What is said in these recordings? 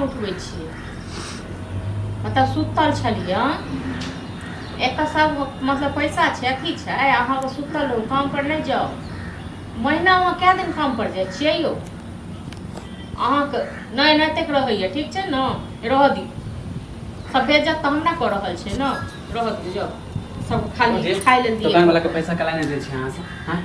नहीं उठबै छी मतलब सुतल छलियै एक सब मतलब पैसा छै अथी छै अहाँ सुतल रहू काम पर नहीं जाओ महीना में क्या दिन काम पर जाइ छियै यौ अहाँके नहीं नहीं तक रहैया ठीक छै न रह दी सब बेइज्जत तऽ हमरा कऽ रहल छै न रह दी जाओ सब खाली खाइ लेल दिए दुकान वाला के पैसा कला नहीं दै छै अहाँ से हां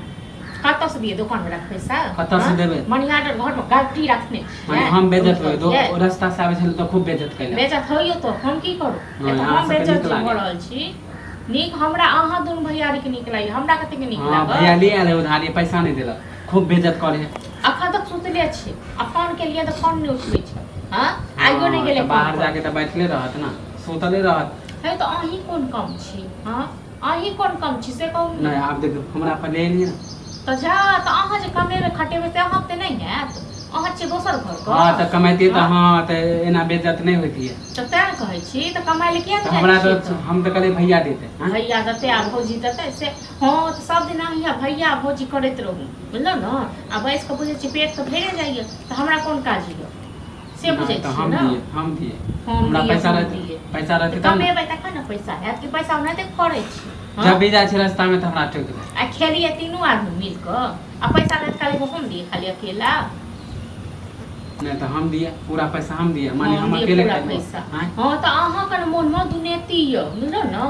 कतऽ से दिए दुकान वाला के पैसा कतऽ से देबै मनिहार घर में गाड़ी रखने माने हम बेइज्जत होय दो रास्ता से आबै छल तऽ खूब बेइज्जत कैला बेइज्जत होइयो तो हम की करू एत हम बेइज्जत भऽ रहल छी नीक हमरा अहाँ दुन भैयारी के नीक लागै हमरा कते के नीक लागै हां भैया ले आले उधारी पैसा नहीं देलक खूब बेइज्जत करे अखन तक सुतले छी अपन के लिए तो फोन नहीं उठबै छै हां आइयो नहीं गेले बाहर जाके तऽ बैठले रहत ना सुतले रहत है तो अहीं कोन काम छी हां अहीं कोन काम छी से कहू नहीं आप देखो हमरा पर ले लिया तो जा तो अहाँ जे कमेबे खटेबे से अहाँ ते नहीं हैत अहाँ छी दोसर घर को हां त कमाइती त हां त एना बेइज्जत नहीं होती है तो तैं कहै छी त कमाइ ले किया नहीं हमरा तो हम त कहले भैया देते भैया देते आ भौजी देते से हां तो सब दिन अहिया भैया भौजी करैत रहू बुझलो न आ बैस के बुझे छी पेट तो भरे जाइए त हमरा कोन काज हियो से बुझै छी हम दिए हमरा पैसा रहते त कमेबै तखन न पैसा हैत कि पैसा नहीं देख पड़ै छी जब भी जाए रास्ता में तो हमरा ठोक दे आ खेलिए तीनों आदमी मिल के आ पैसा ले खाली हम दिए खाली अकेला नहीं तो हम दिए पूरा पैसा हम दिए माने हम अकेले पैसा हां तो अहाँ के मन में दुनेती य बुझलो न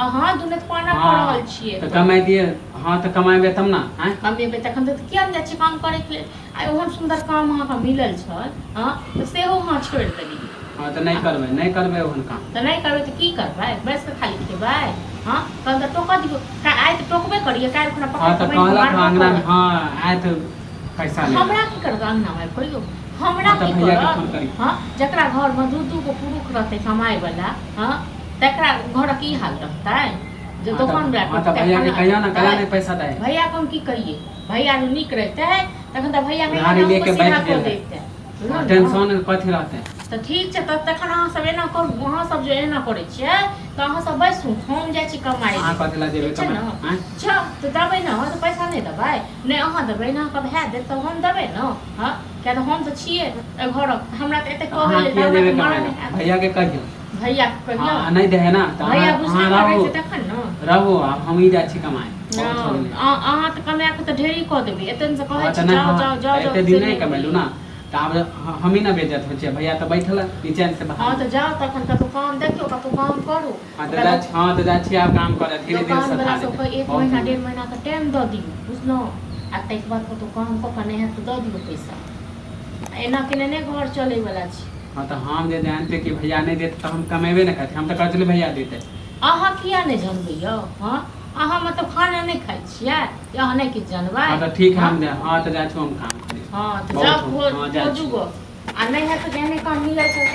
अहाँ दुनेत पाना कर रहल छिए तो कमाई दिए हां तो कमाएबे तब ना हैं कमेबे तखन तो किया न जाय काम करे के आ ओहन सुंदर काम अहाँ के मिलल छ हां तो सेहो हां छोड़ देली हां तो नहीं करबे ओहन काम तो नहीं करबे तो की करबै बैस के खाली खेबै हां कल तो टोका दियो आइ तो टोकबे करिए काल खुना पकड़ के कहला अंगना में हां आइ तो पैसा ले हमरा की करब अंगना में कहियो हमरा की करब हां जकरा घर में दू को पुरुष रहते कमाई वाला हां तकरा घर की हाल रहतै जो दुकान वाला हां तो भैया के कहियो ना कला नहीं पैसा दे भैया को हम की करिए भैया नीक रहते तखन तो भैया गाड़ी लेके बैठ गेल टेंशन कथि रहते तो ठीक छै त तखन अहाँ सब एना करू अहाँ सब जे एना करै छियै त अहाँ सब बैसू हम जाइ छी कमाई अहाँ कथि ला देबै कमाई हैं छ तो देबै न तो पैसा नहीं देबै नहीं अहाँ देबै न कब है दे तो हम देबै न हां क्या तो हम तो छिए घर हमरा त एते कहै ले भैया के कहियो भैया के कहियो नहीं दे है ना तो भैया बुझा रहै छै तखन न रहू हम ही जाइ छी कमाई अहाँ त कमाय के त ढेरी क देबै एतन से कहै छी जाओ जाओ जाओ एते दिन नहीं कमेलू ना तब हम ही ना बेइज्जत हो छै भैया तो बैठल नीचे से बाहर हां तो जाओ तखन का काम देखियो का काम करू हां तो जा छी आप काम करे धीरे धीरे से दुकान सब एक महीना डेढ़ महीना का टाइम द दियो बुझलो आ तक बाद को तो काम क नहीं है तो द दियो पैसा एना के ने घर चले वाला छी हां तो हम जे जानते कि भैया नहीं देते तो हम कमेबे ना करते हम तो कहते भैया देते अहाँ किया नहीं जानबै यौ हां अहाँ मतलब खाना नहीं खाइ छियै अहाँ नहीं किछ जानबै हां तो ठीक है हम दे हां तो जा छी हम काम करी हां तो जाओ खोजू गो आ नहीं है तो जाने काम मिलै छै